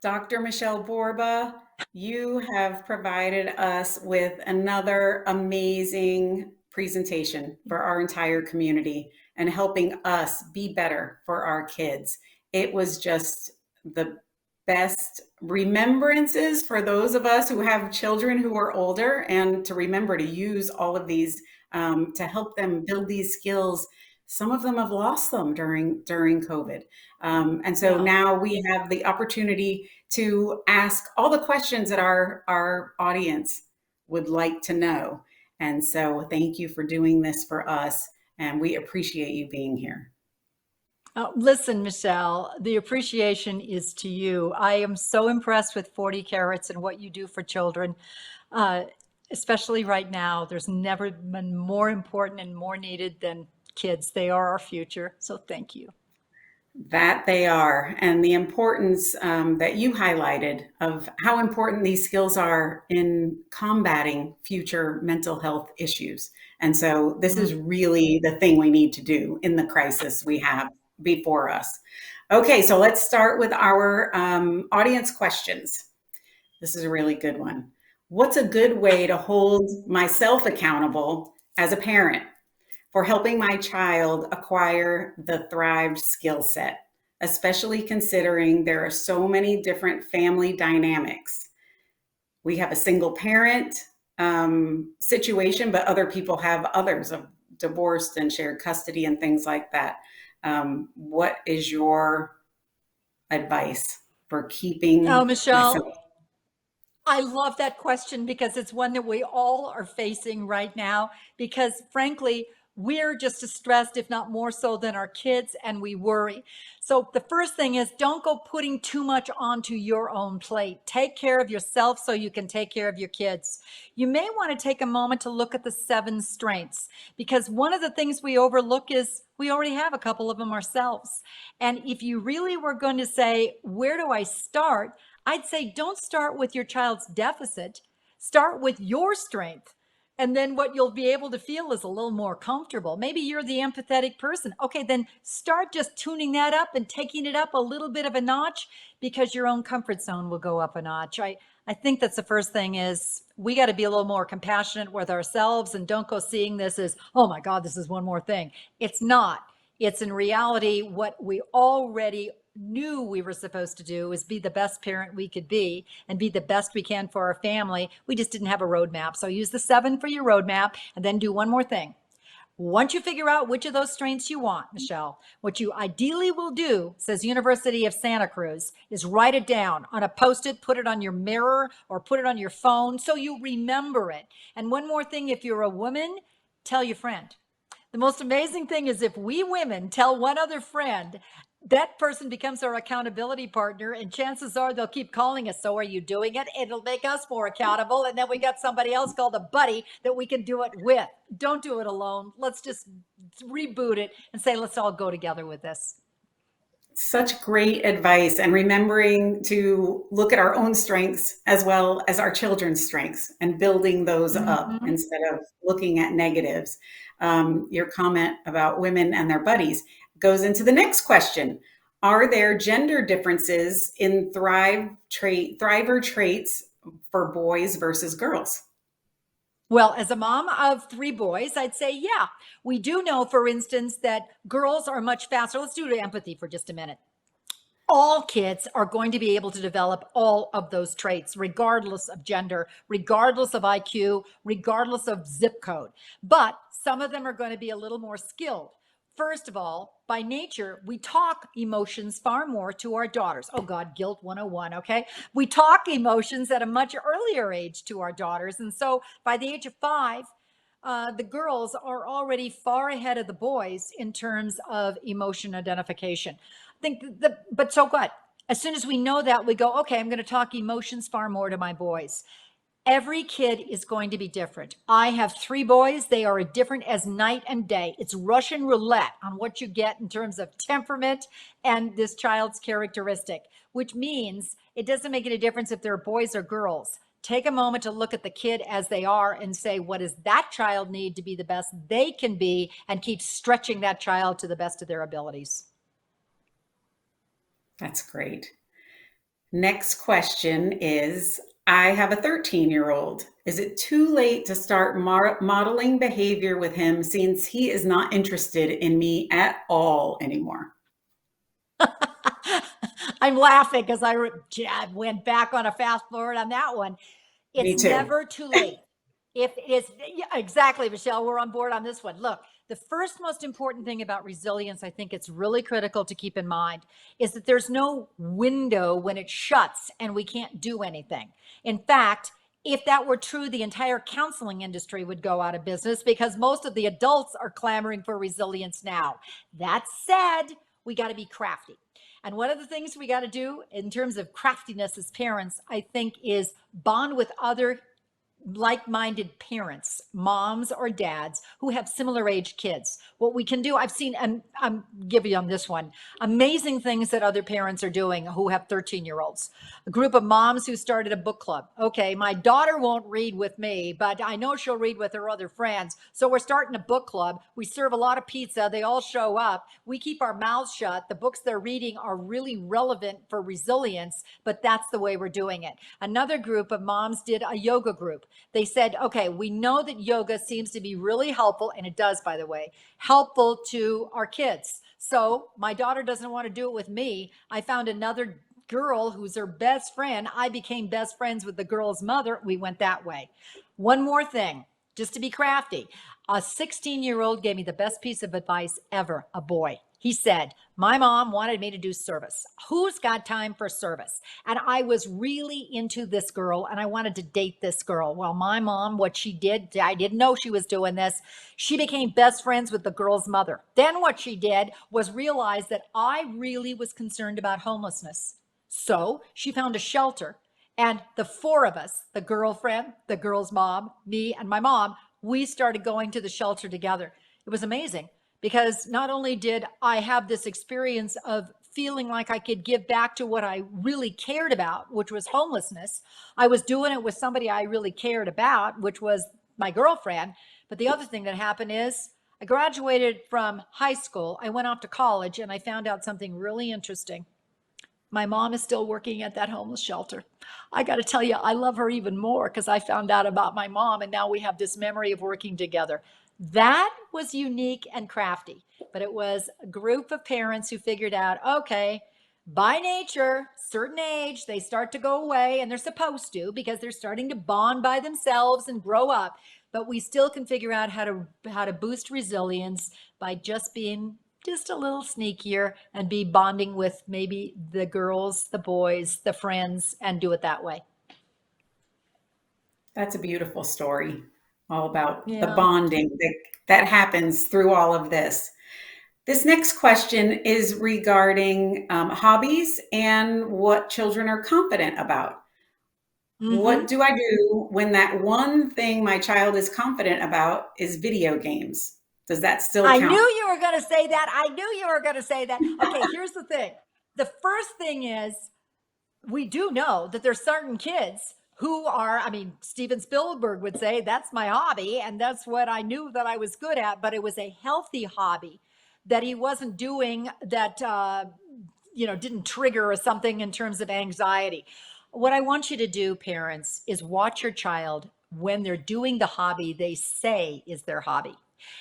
Dr. Michele Borba, you have provided us with another amazing presentation for our entire community and helping us be better for our kids. It was just the best remembrances for those of us who have children who are older, and to remember to use all of these to help them build these skills. Some of them have lost them during COVID. And so Yeah. now we have the opportunity to ask all the questions that our audience would like to know. And so thank you for doing this for us. And we appreciate you being here. Listen, Michelle, the appreciation is to you. I am so impressed with 40 Carats and what you do for children, uh, especially right now. There's never been more important and more needed than kids. They are our future. So thank you. That they are, and the importance that you highlighted of how important these skills are in combating future mental health issues. And so, this Mm. is really the thing we need to do in the crisis we have before us. Okay, so let's start with our audience questions. This is a really good one. What's a good way to hold myself accountable as a parent for helping my child acquire the thrived skill set, especially considering there are so many different family dynamics? We have a single parent situation, but other people have others of divorced and shared custody and things like that. What is your advice for Oh, keeping Michelle, myself? I love that question because it's one that we all are facing right now. Because frankly, we're just as stressed, if not more so, than our kids, and we worry. So, the first thing is don't go putting too much onto your own plate. Take care of yourself so you can take care of your kids. You may want to take a moment to look at the 7 strengths, because one of the things we overlook is we already have a couple of them ourselves. And if you really were going to say, where do I start? I'd say don't start with your child's deficit, start with your strength. And then what you'll be able to feel is a little more comfortable. Maybe you're the empathetic person. Okay, then start just tuning that up and taking it up a little bit of a notch, because your own comfort zone will go up a notch. I think that's the first thing is we got to be a little more compassionate with ourselves and don't go seeing this as, oh my God, this is one more thing. It's not. It's in reality what we already knew we were supposed to do is be the best parent we could be and be the best we can for our family. We just didn't have a roadmap. So use the 7 for your roadmap, and then do one more thing. Once you figure out which of those strengths you want, Michelle, what you ideally will do, says University of Santa Cruz, is write it down on a Post-it, put it on your mirror or put it on your phone so you remember it. And one more thing, if you're a woman, tell your friend. The most amazing thing is if we women tell one other friend, that person becomes our accountability partner, and chances are they'll keep calling us. So are you doing it? It'll make us more accountable. And then we got somebody else called a buddy that we can do it with. Don't do it alone. Let's just reboot it and say, let's all go together with this. Such great advice, and remembering to look at our own strengths as well as our children's strengths and building those up Mm-hmm. instead of looking at negatives. Your comment about women and their buddies goes into the next question. Are there gender differences in thriver traits for boys versus girls? Well, as a mom of 3 boys, I'd say, yeah, we do know, for instance, that girls are much faster. Let's do empathy for just a minute. All kids are going to be able to develop all of those traits, regardless of gender, regardless of IQ, regardless of zip code. But some of them are going to be a little more skilled. First of all, by nature, we talk emotions far more to our daughters. Oh God, guilt 101, okay? We talk emotions at a much earlier age to our daughters. And so by the age of 5, the girls are already far ahead of the boys in terms of emotion identification. I think but so what? As soon as we know that, we go, okay, I'm going to talk emotions far more to my boys. Every kid is going to be different. I have 3 boys. They are different as night and day. It's Russian roulette on what you get in terms of temperament and this child's characteristic, which means it doesn't make any difference if they're boys or girls. Take a moment to look at the kid as they are and say, what does that child need to be the best they can be, and keep stretching that child to the best of their abilities. That's great. Next question is, I have a 13-year-old. Is it too late to start modeling behavior with him since he is not interested in me at all anymore? I'm laughing because I went back on a fast forward on that one. Me It's too. never too late. If it is, yeah, exactly, Michelle, we're on board on this one. Look, the first most important thing about resilience, I think it's really critical to keep in mind, is that there's no window when it shuts and we can't do anything. In fact, if that were true, the entire counseling industry would go out of business because most of the adults are clamoring for resilience now. That said, we got to be crafty. And one of the things we got to do in terms of craftiness as parents, I think, is bond with other like-minded parents, moms or dads who have similar age kids. What we can do, I've seen, and I'm giving you on this one, amazing things that other parents are doing who have 13-year-olds. A group of moms who started a book club. Okay, my daughter won't read with me, but I know she'll read with her other friends. So we're starting a book club. We serve a lot of pizza. They all show up. We keep our mouths shut. The books they're reading are really relevant for resilience, but that's the way we're doing it. Another group of moms did a yoga group. They said, okay, we know that yoga seems to be really helpful, and it does, by the way, helpful to our kids. So my daughter doesn't want to do it with me. I found another girl who's her best friend. I became best friends with the girl's mother. We went that way. One more thing, just to be crafty. A 16-year-old gave me the best piece of advice ever, a boy. He said, my mom wanted me to do service. Who's got time for service? And I was really into this girl and I wanted to date this girl. Well, my mom, what she did, I didn't know she was doing this. She became best friends with the girl's mother. Then what she did was realize that I really was concerned about homelessness. So she found a shelter. And the four of us, the girlfriend, the girl's mom, me, and my mom, we started going to the shelter together. It was amazing because not only did I have this experience of feeling like I could give back to what I really cared about, which was homelessness, I was doing it with somebody I really cared about, which was my girlfriend. But the other thing that happened is I graduated from high school. I went off to college and I found out something really interesting. My mom is still working at that homeless shelter. I got to tell you, I love her even more because I found out about my mom and now we have this memory of working together. That was unique and crafty, but it was a group of parents who figured out, okay, by nature, certain age, they start to go away and they're supposed to because they're starting to bond by themselves and grow up. But we still can figure out how to boost resilience by just being just a little sneakier and be bonding with maybe the girls, the boys, the friends, and do it that way. That's a beautiful story, all about the Yeah. bonding that happens through all of this. This next question is regarding hobbies and what children are confident about. What Mm-hmm. do I do when that one thing my child is confident about is video games? Does that still I knew count? you were going to say that. I knew you were going to say that. Okay, here's the thing. The first thing is we do know that there's certain kids who are, I mean, Steven Spielberg would say, that's my hobby. And that's what I knew that I was good at, but it was a healthy hobby that he wasn't doing that, didn't trigger or something in terms of anxiety. What I want you to do, parents, is watch your child when they're doing the hobby they say is their hobby.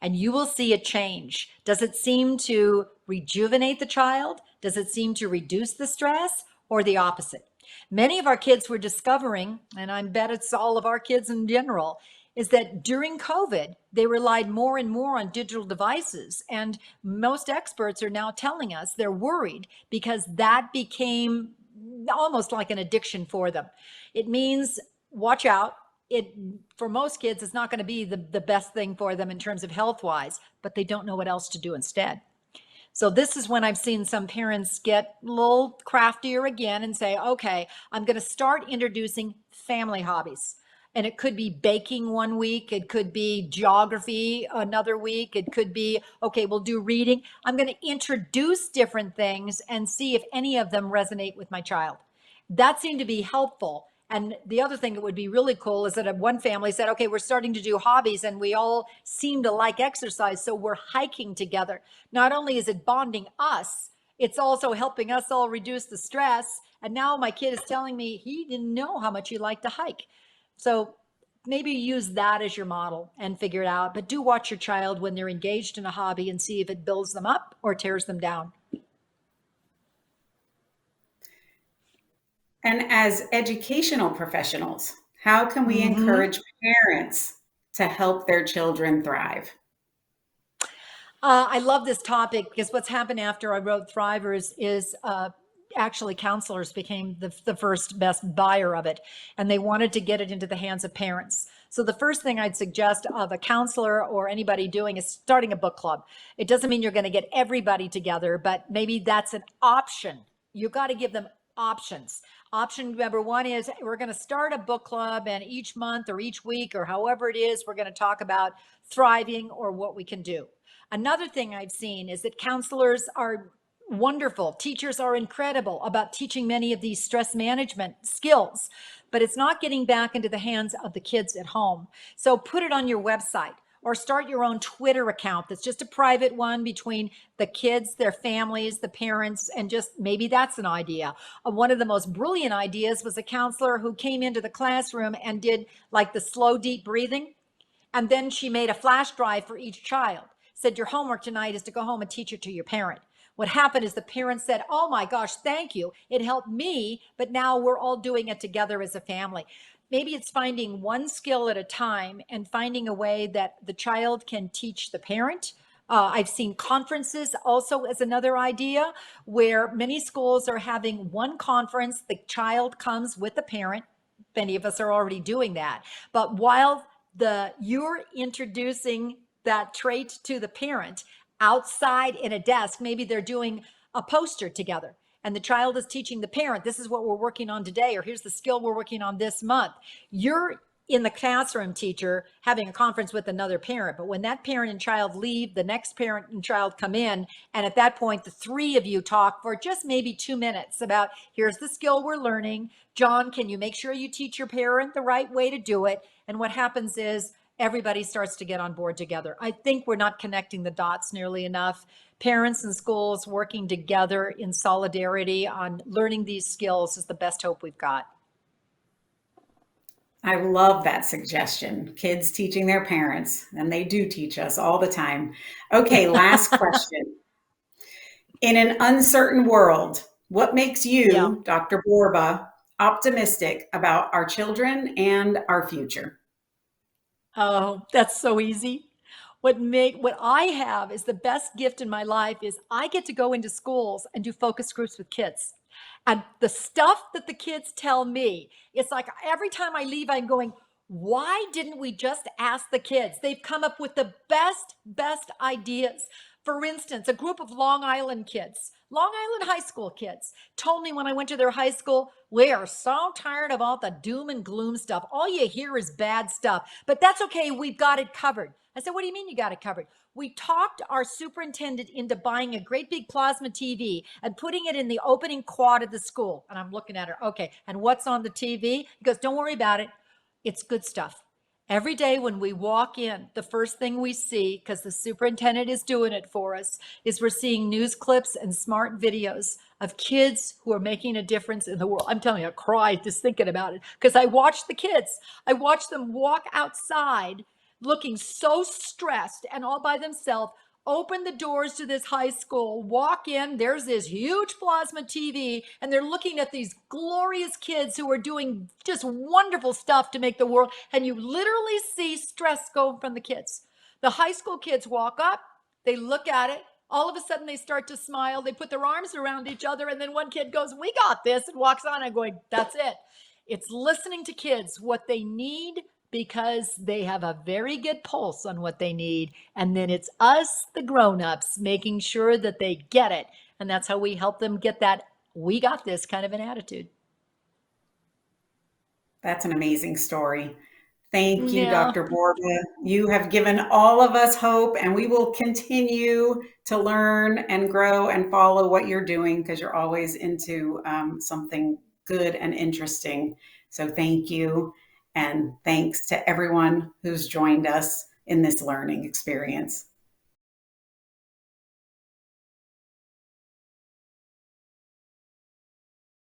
And you will see a change. Does it seem to rejuvenate the child? Does it seem to reduce the stress or the opposite? Many of our kids were discovering, and I bet it's all of our kids in general, is that during COVID, they relied more and more on digital devices. And most experts are now telling us they're worried because that became almost like an addiction for them. It means watch out. It, for most kids, it's not going to be the best thing for them in terms of health wise, but they don't know what else to do instead. So this is when I've seen some parents get a little craftier again and say, okay, I'm going to start introducing family hobbies. And it could be baking one week. It could be geography another week. It could be, okay, we'll do reading. I'm going to introduce different things and see if any of them resonate with my child. That seemed to be helpful. And the other thing that would be really cool is that one family said, okay, we're starting to do hobbies and we all seem to like exercise. So we're hiking together. Not only is it bonding us It's also helping us all reduce the stress. And now my kid is telling me he didn't know how much he liked to hike. So maybe use that as your model and figure it out. But do watch your child when they're engaged in a hobby and see if it builds them up or tears them down. And as educational professionals, how can we Mm-hmm. encourage parents to help their children thrive? I love this topic because what's happened after I wrote Thrivers is actually counselors became the first best buyer of it, and they wanted to get it into the hands of parents. So the first thing I'd suggest of a counselor or anybody doing is starting a book club. It doesn't mean you're going to get everybody together, but maybe that's an option. You got to give them options. Option number one is we're going to start a book club, and each month or each week or however it is, we're going to talk about thriving or what we can do. Another thing I've seen is that counselors are wonderful. Teachers are incredible about teaching many of these stress management skills, but it's not getting back into the hands of the kids at home. So put it on your website or start your own Twitter account that's just a private one between the kids, their families, the parents, and just maybe that's an idea. One of the most brilliant ideas was a counselor who came into the classroom and did like the slow, deep breathing. And then she made a flash drive for each child, said, your homework tonight is to go home and teach it to your parent. What happened is the parents said, oh my gosh, thank you. It helped me, but now we're all doing it together as a family. Maybe it's finding one skill at a time and finding a way that the child can teach the parent. I've seen conferences also as another idea where many schools are having one conference. The child comes with the parent. Many of us are already doing that. But while you're introducing that trait to the parent outside in a desk, maybe they're doing a poster together and the child is teaching the parent, this is what we're working on today, or here's the skill we're working on this month. You're in the classroom, teacher, having a conference with another parent. But when that parent and child leave, the next parent and child come in. And at that point, the three of you talk for just maybe 2 minutes about here's the skill we're learning. John, can you make sure you teach your parent the right way to do it? And what happens is everybody starts to get on board together. I think we're not connecting the dots nearly enough. Parents and schools working together in solidarity on learning these skills is the best hope we've got. I love that suggestion. Kids teaching their parents, and they do teach us all the time. Okay, last question. In an uncertain world, what makes Yeah. you, Dr. Borba, optimistic about our children and our future? Oh, that's so easy. What I have is the best gift in my life is I get to go into schools and do focus groups with kids. And the stuff that the kids tell me, it's like every time I leave, I'm going, why didn't we just ask the kids? They've come up with the best ideas. For instance, a group of Long Island kids, Long Island high school kids, told me when I went to their high school, we are so tired of all the doom and gloom stuff. All you hear is bad stuff, but that's okay. We've got it covered. I said, what do you mean you got it covered? We talked our superintendent into buying a great big plasma TV and putting it in the opening quad of the school. And I'm looking at her. Okay. And what's on the TV? He goes, don't worry about it. It's good stuff. Every day when we walk in, the first thing we see, because the superintendent is doing it for us, is we're seeing news clips and smart videos of kids who are making a difference in the world. I'm telling you, I cried just thinking about it because I watched the kids. I watched them walk outside looking so stressed and all by themselves, open the doors to this high school, walk in, there's this huge plasma TV, and they're looking at these glorious kids who are doing just wonderful stuff to make the world. And you literally see stress go from the kids. The high school kids walk up, they look at it, all of a sudden they start to smile, they put their arms around each other, and then one kid goes, we got this, and walks on and going, that's it. It's listening to kids, what they need, because they have a very good pulse on what they need. And then it's us, the grown-ups, making sure that they get it. And that's how we help them get that we got this kind of an attitude. That's an amazing story. Thank you, Yeah. Dr. Borba. You have given all of us hope, and we will continue to learn and grow and follow what you're doing because you're always into something good and interesting. So thank you. And thanks to everyone who's joined us in this learning experience.